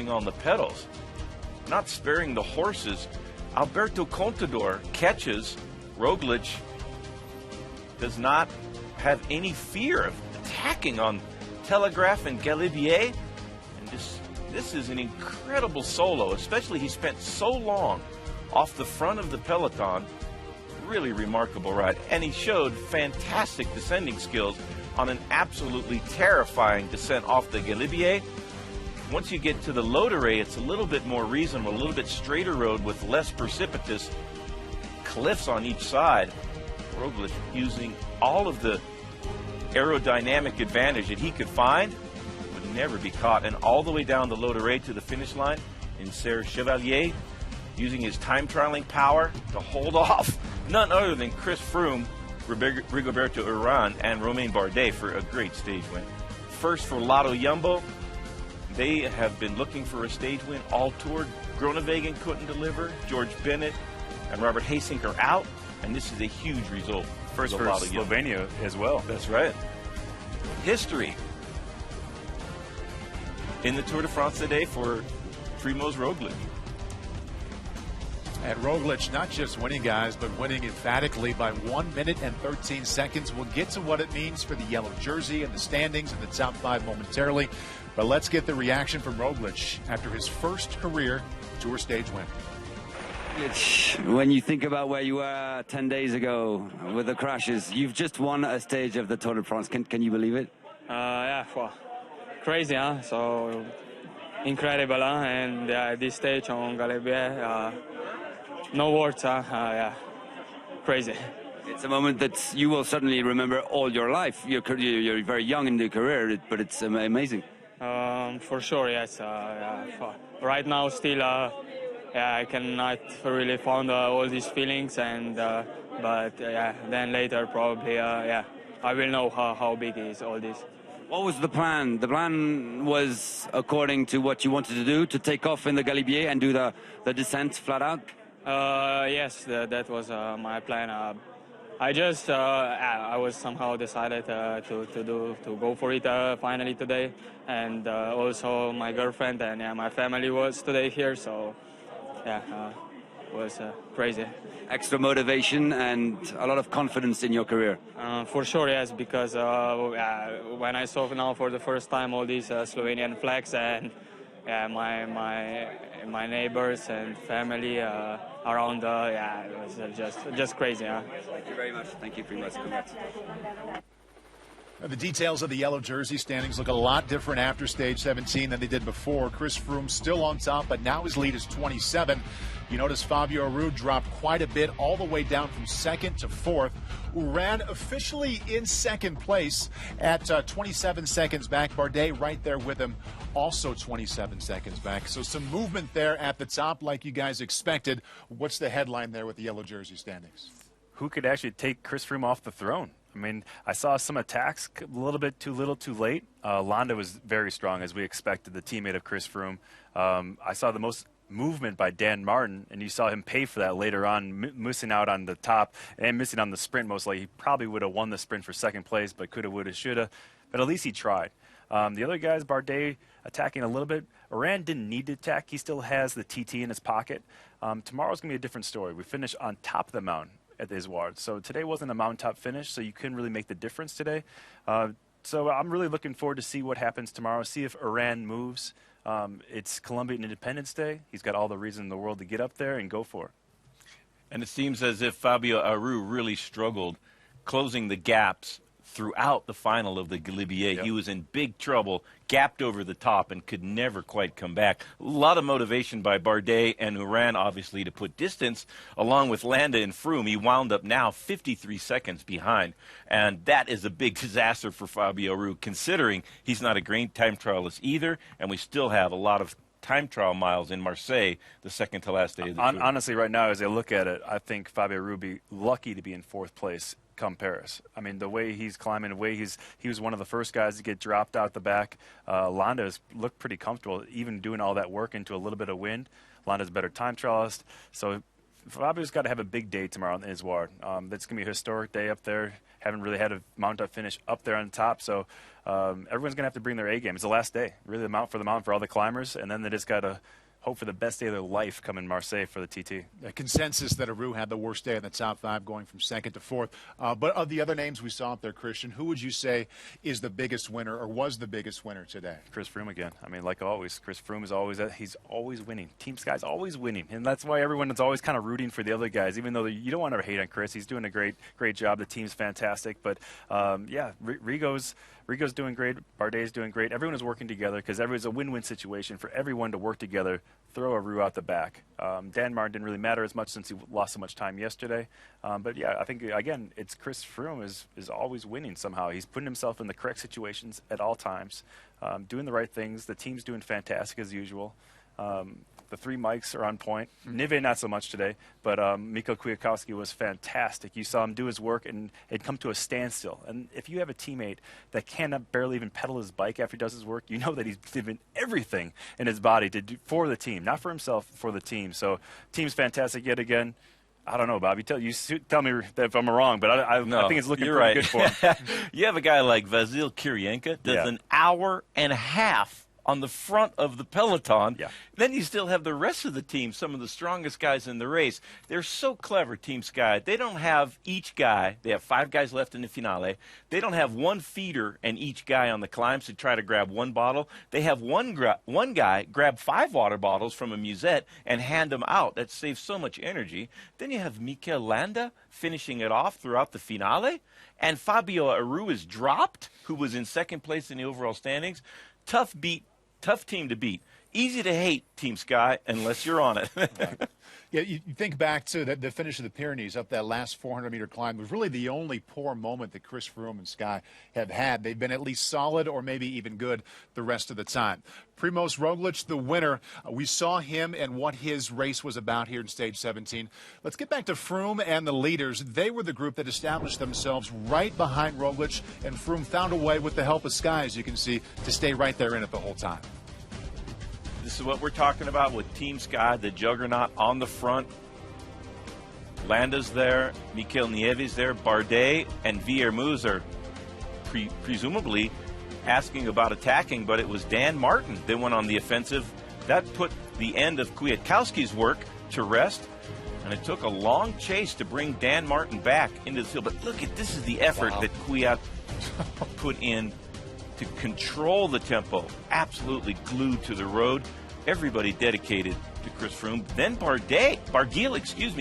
on the pedals, not sparing the horses. Alberto Contador catches. Roglic does not have any fear of attacking on Telegraph and Galibier. And this is an incredible solo, especially he spent so long off the front of the peloton. Really remarkable ride. And he showed fantastic descending skills on an absolutely terrifying descent off the Galibier. Once you get to the Lodere, it's a little bit more reasonable, a little bit straighter road with less precipitous cliffs on each side. Roglic using all of the aerodynamic advantage that he could find, would never be caught. And all the way down the Lodere to the finish line in Serre Chevalier, using his time trialing power to hold off none other than Chris Froome, Rigoberto Urán, and Romain Bardet for a great stage win. First for Lotto Jumbo. They have been looking for a stage win all tour. Groenewegen couldn't deliver. George Bennett and Robert Haysink are out, and this is a huge result. First for Slovenia as well. That's right. History in the Tour de France today for Primož Roglic. And Roglic not just winning, guys, but winning emphatically by 1 minute and 13 seconds. We'll get to what it means for the yellow jersey and the standings and the top five momentarily. But let's get the reaction from Roglic after his first career Tour stage win. When you think about where you were 10 days ago with the crashes, you've just won a stage of the Tour de France. Can you believe it? Yeah, well, crazy, huh? So incredible, huh? And this stage on Galibier, no words, huh? Yeah, crazy. It's a moment that you will certainly remember all your life. You're very young in your career, but it's amazing. For sure, yes. Right now, still, I cannot really find all these feelings, and but then later probably, I will know how big is all this. What was the plan? The plan was according to what you wanted to do, to take off in the Galibier and do the descent flat out? Yes, that was my plan. I just I was somehow decided to go for it finally today, and also my girlfriend and my family was today here, so it was crazy. Extra motivation and a lot of confidence in your career. For sure, yes, because when I saw now for the first time all these Slovenian flags and my neighbors and family around, it was just crazy. Thank you very much. Thank you very much. Congrats. The details of the yellow jersey standings look a lot different after stage 17 than they did before. Chris Froome still on top, but now his lead is 27. You notice Fabio Aru dropped quite a bit, all the way down from second to fourth. Urán officially in second place at 27 seconds back. Bardet right there with him, also 27 seconds back. So some movement there at the top like you guys expected. What's the headline there with the yellow jersey standings? Who could actually take Chris Froome off the throne? I mean, I saw some attacks a little bit too little too late. Landa was very strong, as we expected, the teammate of Chris Froome. I saw the most movement by Dan Martin, and you saw him pay for that later on, missing out on the top and missing on the sprint. Most likely, he probably would have won the sprint for second place, but coulda, woulda, shoulda. But at least he tried. The other guys, Bardet attacking a little bit. Urán didn't need to attack. He still has the TT in his pocket. Tomorrow's going to be a different story. We finish on top of the mountain at the Izoard. So today wasn't a mountaintop finish, so you couldn't really make the difference today. So I'm really looking forward to see what happens tomorrow, see if Urán moves. It's Colombian Independence Day. He's got all the reason in the world to get up there and go for it. And it seems as if Fabio Aru really struggled closing the gaps throughout the final of the Galibier. Yep. He was in big trouble, gapped over the top, and could never quite come back. A lot of motivation by Bardet and Urán, obviously, to put distance, along with Landa and Froome. He wound up now 53 seconds behind, and that is a big disaster for Fabio Aru, considering he's not a great time trialist either, and we still have a lot of time trial miles in Marseille, the second to last day of the Tour. Honestly, right now, as I look at it, I think Fabio Aru would be lucky to be in fourth place come Paris. I mean, the way he's climbing, the way he was one of the first guys to get dropped out the back. Landa has looked pretty comfortable, even doing all that work into a little bit of wind. Landa's a better time trialist. So Fabio's got to have a big day tomorrow in Izward. That's going to be a historic day up there. Haven't really had a mount-up finish up there on top, so everyone's going to have to bring their A game. It's the last day, really, the mountain for all the climbers, and then they just got to hope for the best day of their life come in Marseille for the TT. A consensus that Aru had the worst day in the top 5, going from 2nd to 4th. But of the other names we saw up there, Christian, who would you say is the biggest winner or was the biggest winner today? Chris Froome again. I mean, like always, Chris Froome is always he's always winning. Team Sky's always winning, and that's why everyone is always kind of rooting for the other guys. Even though you don't want to hate on Chris, he's doing a great job. The team's fantastic, but yeah, Rigo's doing great. Bardet's doing great. Everyone is working together because everyone's a win-win situation for everyone to work together. Throw Aru out the back. Dan Martin didn't really matter as much since he lost so much time yesterday. But yeah, I think again, it's Chris Froome is always winning somehow. He's putting himself in the correct situations at all times, doing the right things. The team's doing fantastic as usual. The 3 mics are on point. Nive not so much today, but Mikko Kwiatkowski was fantastic. You saw him do his work and it come to a standstill. And if you have a teammate that cannot barely even pedal his bike after he does his work, you know that he's given everything in his body to do for the team, not for himself, for the team. So team's fantastic yet again. I don't know, Bob. Tell me if I'm wrong, but I think it's looking pretty good for him. You have a guy like Vasil Kirienka, does an hour and a half on the front of the peloton. Yeah. Then you still have the rest of the team, some of the strongest guys in the race. They're so clever, Team Sky. They don't have each guy. They have 5 guys left in the finale. They don't have one feeder and each guy on the climbs to try to grab 1 bottle. They have one guy grab 5 water bottles from a musette and hand them out. That saves so much energy. Then you have Mikel Landa finishing it off throughout the finale. And Fabio Aru is dropped, who was in 2nd place in the overall standings. Tough team to beat. Easy to hate, Team Sky, unless you're on it. Yeah, you think back to the finish of the Pyrenees up that last 400-meter climb. It was really the only poor moment that Chris Froome and Sky have had. They've been at least solid or maybe even good the rest of the time. Primoz Roglic, the winner. We saw him and what his race was about here in Stage 17. Let's get back to Froome and the leaders. They were the group that established themselves right behind Roglic, and Froome found a way, with the help of Sky, as you can see, to stay right there in it the whole time. This is what we're talking about with Team Sky, the juggernaut on the front. Landa's there, Mikel Nieves there, Bardet and Viermoes are presumably asking about attacking, but it was Dan Martin that went on the offensive. That put the end of Kwiatkowski's work to rest, and it took a long chase to bring Dan Martin back into the field. But look at this is the effort that Kwiat put in to control the tempo, absolutely glued to the road. Everybody dedicated to Chris Froome. Then Barguil,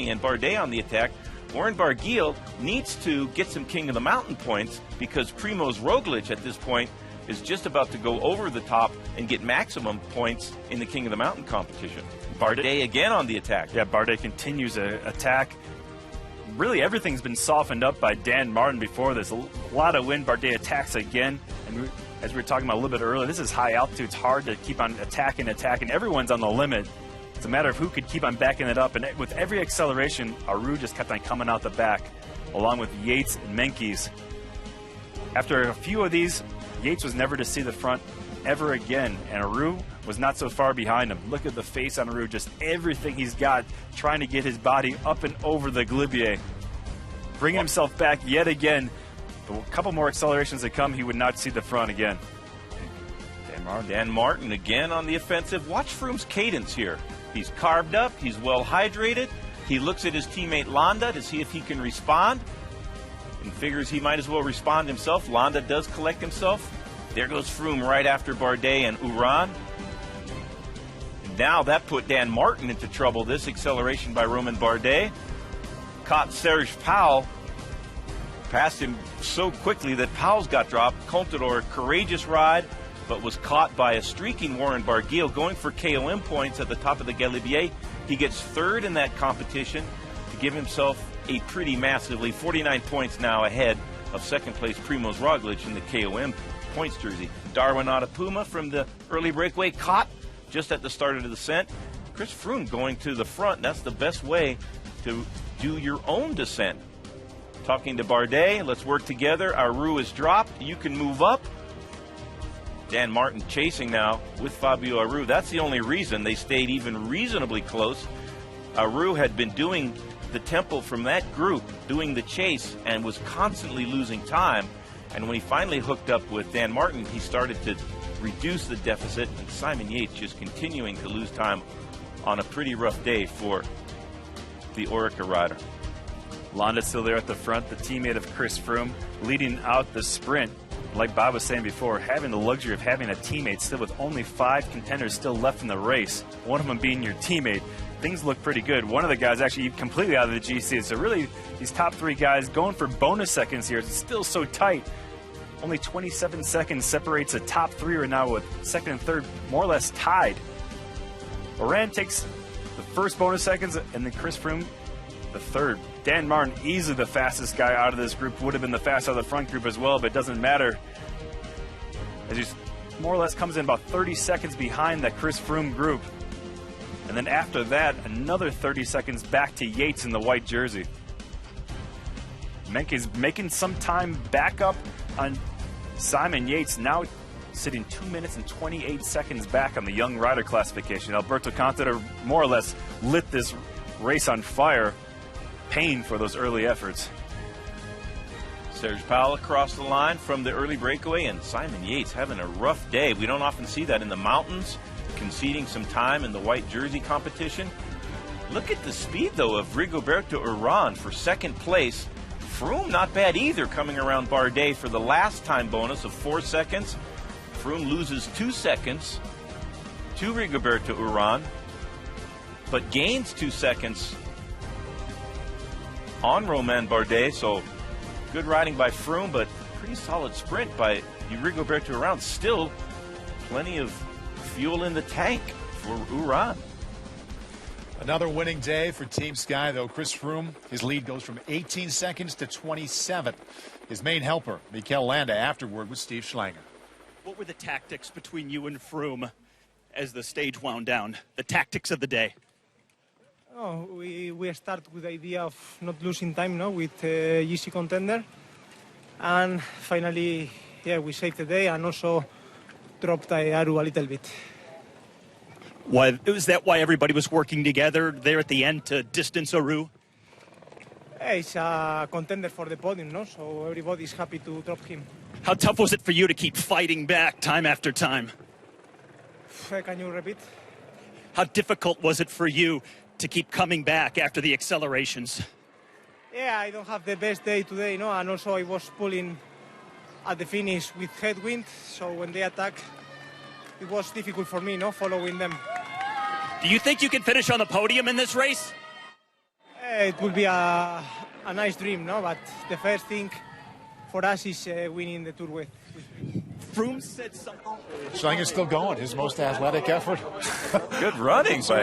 and Bardet on the attack. Warren Barguil needs to get some King of the Mountain points because Primoz Roglic at this point is just about to go over the top and get maximum points in the King of the Mountain competition. Bardet again on the attack. Yeah, Bardet continues to attack. Really, everything's been softened up by Dan Martin before this. A lot of wind. Bardet attacks again. And as we were talking about a little bit earlier, this is high altitude. It's hard to keep on attacking. Everyone's on the limit. It's a matter of who could keep on backing it up. And with every acceleration, Aru just kept on coming out the back, along with Yates and Menkes. After a few of these, Yates was never to see the front ever again. And Aru was not so far behind him. Look at the face on Aru, just everything he's got, trying to get his body up and over the Galibier. Bringing himself back yet again. A couple more accelerations that come, he would not see the front again. Dan Martin again on the offensive. Watch Froome's cadence here. He's carved up. He's well hydrated. He looks at his teammate Landa to see if he can respond and figures he might as well respond himself. Landa does collect himself. There goes Froome right after Bardet and Uran. And now that put Dan Martin into trouble. This acceleration by Romain Bardet caught Serge Powell. Passed him so quickly that Powell's got dropped. Contador, courageous ride, but was caught by a streaking Warren Barguil going for KOM points at the top of the Galibier. He gets 3rd in that competition to give himself a pretty massive lead. 49 points now ahead of 2nd place Primoz Roglic in the KOM points jersey. Darwin Adapuma from the early breakaway caught just at the start of the descent. Chris Froome going to the front. That's the best way to do your own descent. Talking to Bardet, let's work together. Aru is dropped. You can move up. Dan Martin chasing now with Fabio Aru. That's the only reason they stayed even reasonably close Aru had been doing the tempo from that group, doing the chase, and was constantly losing time. And when he finally hooked up with Dan Martin, he started to reduce the deficit, and Simon Yates just continuing to lose time on a pretty rough day for the Orica rider. Londa's still there at the front, the teammate of Chris Froome, leading out the sprint. Like Bob was saying before, having the luxury of having a teammate still with only 5 contenders still left in the race, one of them being your teammate, things look pretty good. One of the guys actually completely out of the GC. So really, these top 3 guys going for bonus seconds here. It's still so tight. Only 27 seconds separates the top 3 right now, with second and third more or less tied. Oran takes the first bonus seconds, and then Chris Froome the third. Dan Martin, easily the fastest guy out of this group, would have been the fastest out of the front group as well, but it doesn't matter, as he more or less comes in about 30 seconds behind that Chris Froome group. And then after that, another 30 seconds back to Yates in the white jersey. Menke's making some time back up on Simon Yates, now sitting 2 minutes and 28 seconds back on the young rider classification. Alberto Contador more or less lit this race on fire, paying for those early efforts. Serge Powell across the line from the early breakaway, and Simon Yates having a rough day. We don't often see that in the mountains, conceding some time in the white jersey competition. Look at the speed, though, of Rigoberto Urán for second place. Froome not bad either, coming around Bardet for the last time bonus of 4 seconds. Froome loses 2 seconds to Rigoberto Urán, but gains 2 seconds on Romain Bardet. So good riding by Froome, but pretty solid sprint by Rigoberto Urán. Still plenty of fuel in the tank for Urán. Another winning day for Team Sky, though. Chris Froome, his lead goes from 18 seconds to 27. His main helper, Mikel Landa, afterward with Steve Schlanger. What were the tactics between you and Froome as the stage wound down? The tactics of the day? Oh, we start with the idea of not losing time, no, with GC contender, and finally, yeah, we saved the day and also dropped Aru a little bit. Was that why everybody was working together there at the end to distance Aru? Yeah, he's a contender for the podium, no, so everybody's happy to drop him. How tough was it for you to keep fighting back time after time? Can you repeat? How difficult was it for you to keep coming back after the accelerations? Yeah, I don't have the best day today, no, and also I was pulling at the finish with headwind, so when they attack, it was difficult for me, no, following them. Do you think you can finish on the podium in this race? It will be a nice dream, no, but the first thing for us is winning the Tour with Froome said something. Schlanger's still going, his most athletic effort. Good running by